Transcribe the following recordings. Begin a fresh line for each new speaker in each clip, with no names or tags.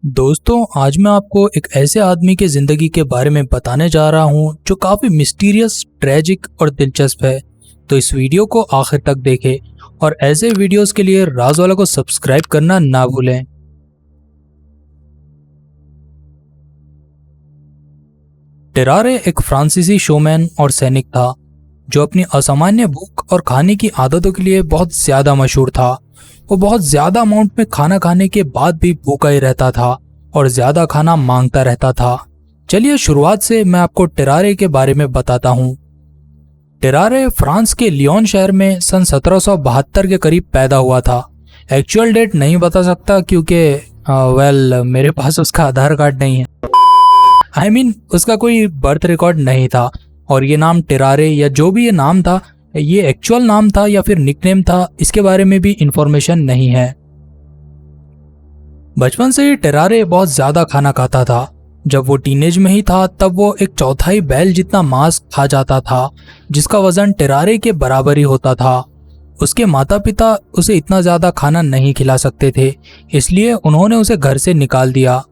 दोस्तों, आज मैं आपको एक ऐसे आदमी की जिंदगी के बारे में बताने जा रहा हूँ जो काफी मिस्टीरियस, ट्रेजिक और दिलचस्प है। तो इस वीडियो को आखिर तक देखें और ऐसे वीडियोस के लिए राजवाला को सब्सक्राइब करना ना भूलें। टेरारे एक फ्रांसीसी शोमैन और सैनिक था जो अपनी असामान्य भूख और खाने की आदतों के लिए बहुत ज्यादा मशहूर था। वो बहुत ज्यादा अमाउंट में खाना खाने के बाद भी भूखा ही रहता था और ज्यादा खाना मांगता रहता था। चलिए शुरुआत से मैं आपको टेरारे के बारे में बताता हूँ। टेरारे फ्रांस के लियोन शहर में सन 1772 के करीब पैदा हुआ था। एक्चुअल डेट नहीं बता सकता क्योंकि मेरे पास उसका आधार कार्ड नहीं है। उसका कोई बर्थ रिकॉर्ड नहीं था और ये नाम टेरारे या जो भी ये नाम था, ये एक्चुअल नाम था या फिर निकनेम था, इसके बारे में भी इंफॉर्मेशन नहीं है। बचपन से ही टेरारे बहुत ज्यादा खाना खाता था। जब वो टीनेज में ही था तब वो एक चौथाई बैल जितना मांस खा जाता था, जिसका वजन टेरारे के बराबर ही होता था। उसके माता पिता उसे इतना ज्यादा खाना नहीं खिला सकते थे, इसलिए उन्होंने उसे घर से निकाल दिया।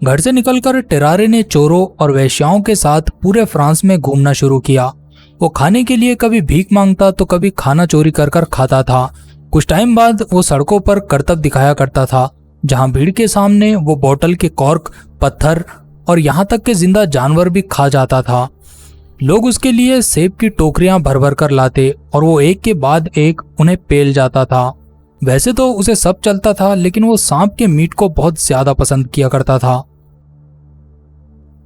घर से निकलकर टेरारे ने चोरों और वेश्याओं के साथ पूरे फ्रांस में घूमना शुरू किया। वो खाने के लिए कभी भीख मांगता तो कभी खाना चोरी कर कर खाता था। कुछ टाइम बाद वो सड़कों पर करतब दिखाया करता था, जहां भीड़ के सामने वो बोतल के कॉर्क, पत्थर और यहाँ तक के जिंदा जानवर भी खा जाता था। लोग उसके लिए सेब की टोकरियां भर भर कर लाते और वो एक के बाद एक उन्हें पेल जाता था। वैसे तो उसे सब चलता था, लेकिन वो सांप के मीट को बहुत ज्यादा पसंद किया करता था।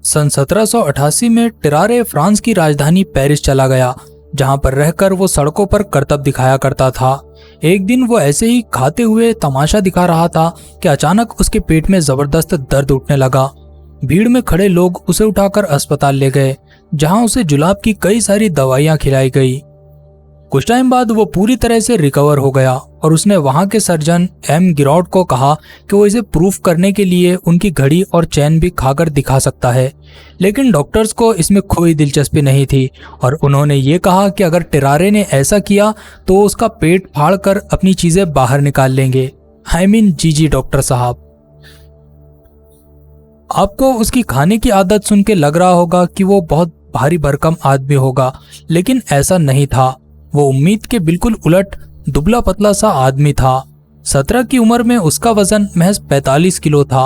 सन 1788 में टेरारे फ्रांस की राजधानी पेरिस चला गया, जहां पर रहकर वो सड़कों पर करतब दिखाया करता था। एक दिन वो ऐसे ही खाते हुए तमाशा दिखा रहा था कि अचानक उसके पेट में जबरदस्त दर्द उठने लगा। भीड़ में खड़े लोग उसे उठाकर अस्पताल ले गए, जहां उसे जुलाब की कई सारी दवाइयां खिलाई गई। कुछ टाइम बाद वो पूरी तरह से रिकवर हो गया और उसने वहां के सर्जन एम गिरॉड को कहा कि वो इसे प्रूफ करने के लिए उनकी घड़ी और चैन भी खाकर दिखा सकता है। लेकिन डॉक्टर्स को इसमें कोई दिलचस्पी नहीं थी और उन्होंने ये कहा कि अगर टेरारे ने ऐसा किया तो उसका पेट फाड़ कर अपनी चीजें बाहर निकाल लेंगे। जी डॉक्टर साहब। आपको उसकी खाने की आदत सुन के लग रहा होगा कि वो बहुत भारी भरकम आदमी होगा, लेकिन ऐसा नहीं था। वो उम्मीद के बिल्कुल उलट दुबला पतला सा आदमी था। 17 की उम्र में उसका वजन महज 45 किलो था।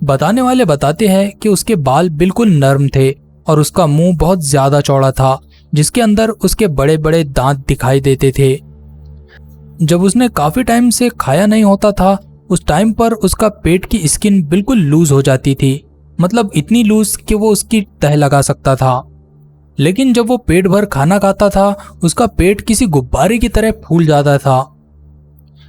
बताने वाले बताते हैं कि उसके बाल बिल्कुल नर्म थे और उसका मुंह बहुत ज्यादा चौड़ा था, जिसके अंदर उसके बड़े बड़े दांत दिखाई देते थे। जब उसने काफी टाइम से खाया नहीं होता था, उस टाइम पर उसका पेट की स्किन बिल्कुल लूज हो जाती थी, मतलब इतनी लूज कि वो उसकी तह लगा सकता था। लेकिन जब वो पेट भर खाना खाता था, उसका पेट किसी गुब्बारे की तरह फूल जाता था।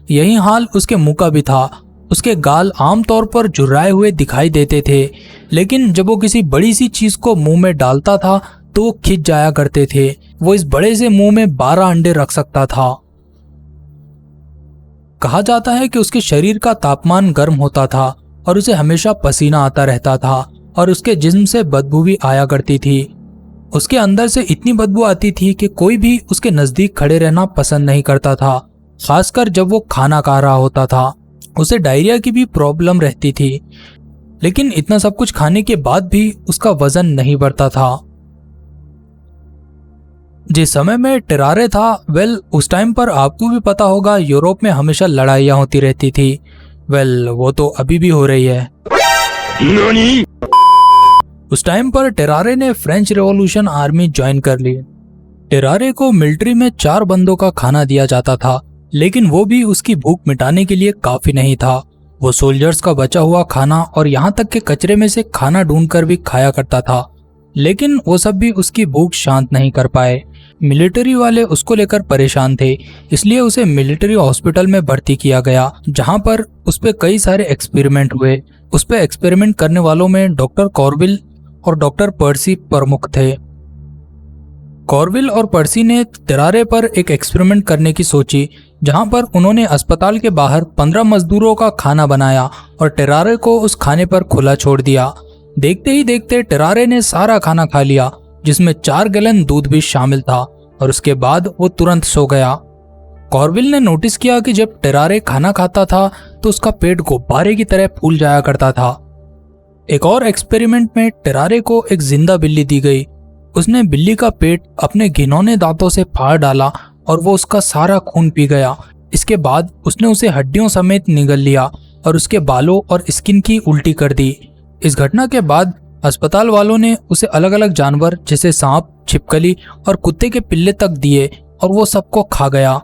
यही हाल उसके मुंह का भी था। उसके गाल आमतौर पर झुर्राए हुए दिखाई देते थे, लेकिन जब वो किसी बड़ी सी चीज को मुंह में डालता था तो वो खिंच जाया करते थे। वो इस बड़े से मुंह में 12 अंडे रख सकता था। कहा जाता है कि उसके शरीर का तापमान गर्म होता था और उसे हमेशा पसीना आता रहता था और उसके जिस्म से बदबू भी आया करती थी। उसके अंदर से इतनी बदबू आती थी कि कोई भी उसके नजदीक खड़े रहना पसंद नहीं करता था, खासकर जब वो खाना खा रहा होता था। उसे डायरिया की भी प्रॉब्लम रहती थी, लेकिन इतना सब कुछ खाने के बाद भी उसका वजन नहीं बढ़ता था। जिस समय में टेरारे था, उस टाइम पर आपको भी पता होगा यूरोप में हमेशा लड़ाइयां होती रहती थी। वो तो अभी भी हो रही है। उस टाइम पर टेरारे ने फ्रेंच रेवोल्यूशन आर्मी ज्वाइन कर ली। टेरारे को मिलिट्री में 4 बंदों का खाना दिया जाता था, लेकिन वो भी उसकी भूख मिटाने के लिए काफी नहीं था। वो सोल्जर्स का बचा हुआ खाना और यहाँ तक के कचरे में से खाना ढूंढकर भी खाया करता था, लेकिन वो सब भी उसकी भूख शांत नहीं कर पाए। मिलिट्री वाले उसको लेकर परेशान थे, इसलिए उसे मिलिट्री हॉस्पिटल में भर्ती किया गया, जहाँ पर उस पे कई सारे एक्सपेरिमेंट हुए। उस पे एक्सपेरिमेंट करने वालों में डॉक्टर कॉर्विल और डॉक्टर पर्सी प्रमुख थे। कॉर्विल और पर्सी ने टेरारे पर एक एक्सपेरिमेंट करने की सोची, जहां पर उन्होंने अस्पताल के बाहर 15 मजदूरों का खाना बनाया और टेरारे को उस खाने पर खुला छोड़ दिया। देखते ही देखते टेरारे ने सारा खाना खा लिया, जिसमें 4 गैलन दूध भी शामिल था, और उसके बाद वो तुरंत सो गया। कॉर्विल ने नोटिस किया कि जब टेरारे खाना खाता था तो उसका पेट गुब्बारे की तरह फूल जाया करता था। एक और एक्सपेरिमेंट में टेरारे को एक जिंदा बिल्ली दी गई। उसने बिल्ली का पेट अपने घिनौने दांतों से फाड़ डाला और वो उसका सारा खून पी गया। इसके बाद उसने उसे हड्डियों समेत निगल लिया और उसके बालों और स्किन की उल्टी कर दी। इस घटना के बाद अस्पताल वालों ने उसे अलग अलग जानवर जैसे सांप, छिपकली और कुत्ते के पिल्ले तक दिए और वो सबको खा गया।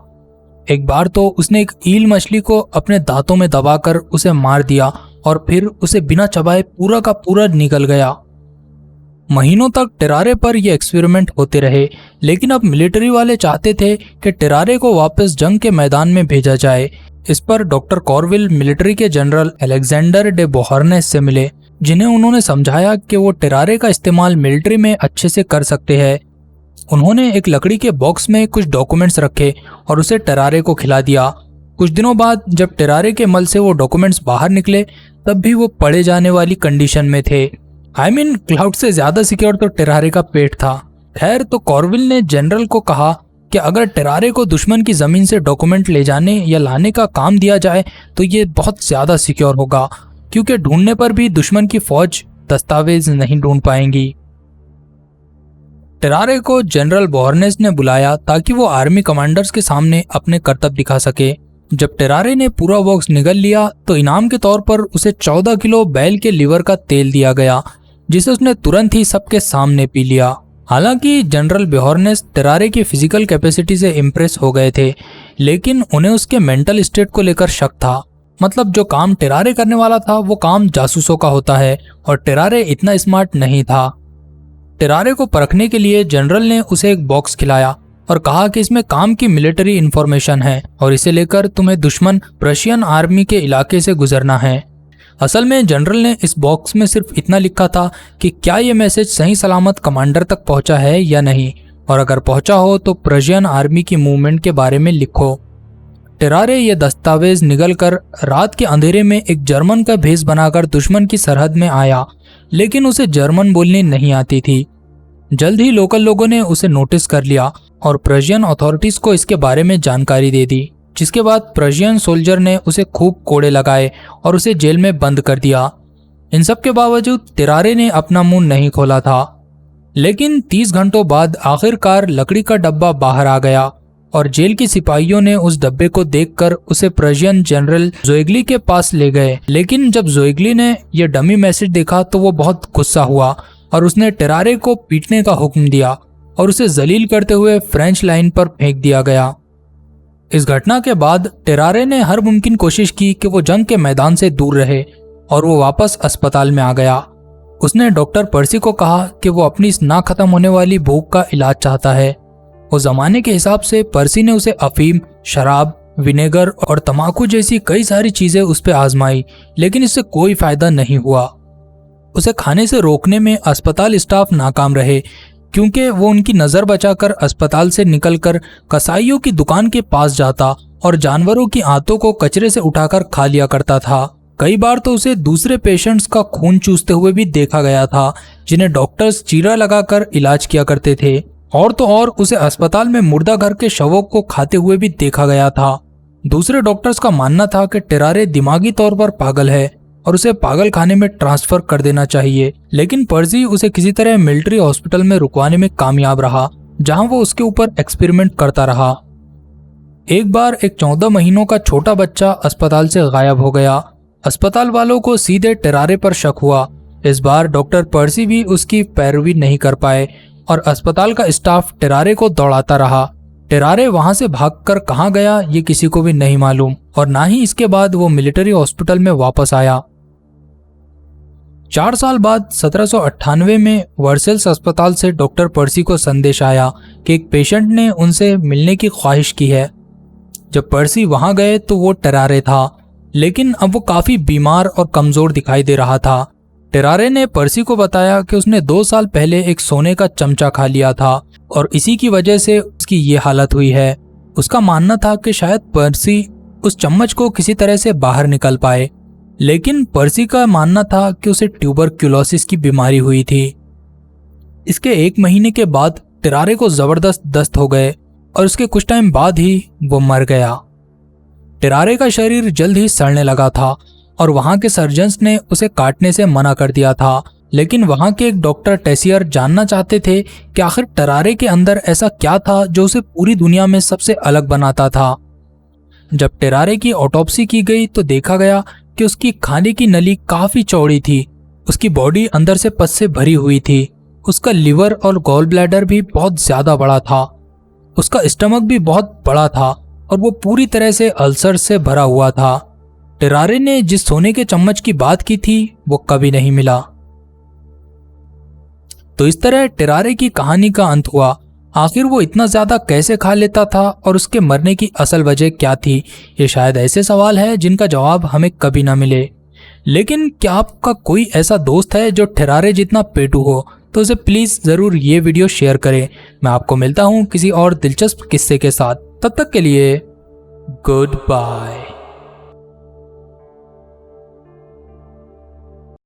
एक बार तो उसने एक ईल मछली को अपने दांतों में दबाकर उसे मार दिया और फिर उसे बिना चबाए पूरा का पूरा निगल गया। महीनों तक टेरारे पर ये एक्सपेरिमेंट होते रहे, लेकिन अब मिलिट्री वाले चाहते थे कि टेरारे को वापस जंग के मैदान में भेजा जाए। इस पर डॉक्टर कॉर्विल मिलिट्री के जनरल अलेक्जेंडर डे बोहर्नेस से मिले, जिन्हें उन्होंने समझाया कि वो टेरारे का इस्तेमाल मिलिट्री में अच्छे से कर सकते हैं। उन्होंने एक लकड़ी के बॉक्स में कुछ डॉक्यूमेंट्स रखे और उसे टेरारे को खिला दिया। कुछ दिनों बाद जब टेरारे के मल से वो डॉक्यूमेंट्स बाहर निकले, तब भी वो पढ़े जाने वाली कंडीशन में थे। क्लाउड से ज्यादा सिक्योर तो टेरारे का पेट था। खैर, तो कॉर्विल ने जनरल को कहा कि अगर टेरारे को दुश्मन की जमीन से डॉक्यूमेंट ले जाने या लाने का काम दिया जाए तो ये बहुत ज्यादा सिक्योर होगा, क्योंकि ढूंढने पर भी दुश्मन की फौज दस्तावेज नहीं ढूंढ पाएंगी। टेरारे को जनरल बोहर्नेस ने बुलाया ताकि वो आर्मी कमांडर्स के सामने अपने कर्तव्य दिखा सके। जब टेरारे ने पूरा बॉक्स निगल लिया तो इनाम के तौर पर उसे 14 किलो बैल के लीवर का तेल दिया गया, जिसे उसने तुरंत ही सबके सामने पी लिया। हालांकि जनरल बोहर्नेस टेरारे की फिजिकल कैपेसिटी से इम्प्रेस हो गए थे, लेकिन उन्हें उसके मेंटल स्टेट को लेकर शक था। मतलब जो काम टेरारे करने वाला था वो काम जासूसों का होता है और टेरारे इतना स्मार्ट नहीं था। टेरारे को परखने के लिए जनरल ने उसे एक बॉक्स खिलाया और कहा कि इसमें काम की मिलिट्री इंफॉर्मेशन है और इसे लेकर तुम्हें दुश्मन प्रशियन आर्मी के इलाके से गुजरना है। असल में जनरल ने इस बॉक्स में सिर्फ इतना लिखा था कि क्या ये मैसेज सही सलामत कमांडर तक पहुंचा है या नहीं, और अगर पहुंचा हो तो प्रशियन आर्मी की मूवमेंट के बारे में लिखो। टेरारे ये दस्तावेज निगलकर रात के अंधेरे में एक जर्मन का भेष बनाकर दुश्मन की सरहद में आया, लेकिन उसे जर्मन बोलनी नहीं आती थी। जल्द ही लोकल लोगों ने उसे नोटिस कर लिया और पर्शियन अथॉरिटीज को इसके बारे में जानकारी दे दी, जिसके बाद पर्शियन सोल्जर ने उसे खूब कोड़े लगाए और उसे जेल में बंद कर दिया। इन सब के बावजूद टेरारे ने अपना मुंह नहीं खोला था। लेकिन 30 घंटों बाद आखिरकार लकड़ी का डब्बा बाहर आ गया और जेल के सिपाहियों ने उस डब्बे को देखकर उसे पर्शियन जनरल जोइगली के पास ले गए। लेकिन जब जोइगली ने यह डमी मैसेज देखा तो वो बहुत गुस्सा हुआ और उसने टेरारे को पीटने का हुक्म दिया और उसे जलील करते हुए फ्रेंच लाइन पर फेंक दिया गया। इस घटना के बाद टेरारे ने हर मुमकिन कोशिश की कि वो जंग के मैदान से दूर रहे और वो वापस अस्पताल में आ गया। उसने डॉक्टर पर्सी को कहा कि वो अपनी इस ना खत्म होने वाली भूख का इलाज चाहता है। उस जमाने के हिसाब से पर्सी ने उसे अफीम, शराब, विनेगर और तंबाकू जैसी कई सारी चीजें उस पर आजमाई, लेकिन इससे कोई फायदा नहीं हुआ। उसे खाने से रोकने में अस्पताल स्टाफ नाकाम रहे, क्योंकि वो उनकी नजर बचाकर अस्पताल से निकलकर कसाईयों की दुकान के पास जाता और जानवरों की आंतों को कचरे से उठाकर खा लिया करता था। कई बार तो उसे दूसरे पेशेंट्स का खून चूसते हुए भी देखा गया था, जिन्हें डॉक्टर्स चीरा लगाकर इलाज किया करते थे। और तो और उसे अस्पताल में मुर्दा घर के शवों को खाते हुए भी देखा गया था। दूसरे डॉक्टर्स का मानना था कि टेरारे दिमागी तौर पर पागल है और उसे पागल खाने में ट्रांसफर कर देना चाहिए, लेकिन पर्सी उसे किसी तरह मिलिट्री हॉस्पिटल में रुकवाने में कामयाब रहा, जहां वो उसके ऊपर एक्सपेरिमेंट करता रहा। एक बार एक 14 महीनों का छोटा बच्चा अस्पताल से गायब हो गया। अस्पताल वालों को सीधे टेरारे पर शक हुआ। इस बार डॉक्टर पर्सी भी उसकी पैरवी नहीं कर पाए और अस्पताल का स्टाफ टेरारे को दौड़ाता रहा। टेरारे वहां से भागकर कहां गया ये किसी को भी नहीं मालूम और ना ही इसके बाद वो मिलिट्री हॉस्पिटल में वापस आया। 4 साल बाद 1798 में वर्सेल्स अस्पताल से डॉक्टर पर्सी को संदेश आया कि एक पेशेंट ने उनसे मिलने की ख्वाहिश की है। जब पर्सी वहां गए तो वो टेरारे था, लेकिन अब वो काफी बीमार और कमजोर दिखाई दे रहा था। टेरारे ने पर्सी को बताया कि उसने 2 साल पहले एक सोने का चमचा खा लिया था और इसी की वजह से उसकी ये हालत हुई है। उसका मानना था कि शायद पर्सी उस चम्मच को किसी तरह से बाहर निकल पाए, लेकिन पर्सी का मानना था कि उसे ट्यूबरक्यूलोसिस की बीमारी हुई थी। इसके 1 महीने के बाद टेरारे को जबरदस्त दस्त हो गए और उसके कुछ टाइम बाद ही वो मर गया। टेरारे का शरीर जल्द ही सड़ने लगा था और वहाँ के सर्जन्स ने उसे काटने से मना कर दिया था। लेकिन वहाँ के एक डॉक्टर टेसियर जानना चाहते थे कि आखिर टेरारे के अंदर ऐसा क्या था जो उसे पूरी दुनिया में सबसे अलग बनाता था। जब टेरारे की ऑटोप्सी की गई तो देखा गया कि उसकी खाने की नली काफी चौड़ी थी। उसकी बॉडी अंदर से पस से भरी हुई थी। उसका लिवर और गॉल ब्लैडर भी बहुत ज्यादा बड़ा था। उसका स्टमक भी बहुत बड़ा था और वो पूरी तरह से अल्सर से भरा हुआ था। टेरारे ने जिस सोने के चम्मच की बात की थी वो कभी नहीं मिला। तो इस तरह टेरारे की कहानी का अंत हुआ। आखिर वो इतना ज्यादा कैसे खा लेता था और उसके मरने की असल वजह क्या थी? ये शायद ऐसे सवाल है जिनका जवाब हमें कभी ना मिले। लेकिन क्या आपका कोई ऐसा दोस्त है जो टेरारे जितना पेटू हो? तो उसे प्लीज जरूर ये वीडियो शेयर करें। मैं आपको मिलता हूँ किसी और दिलचस्प किस्से के साथ। तब तक के लिए गुड बाय।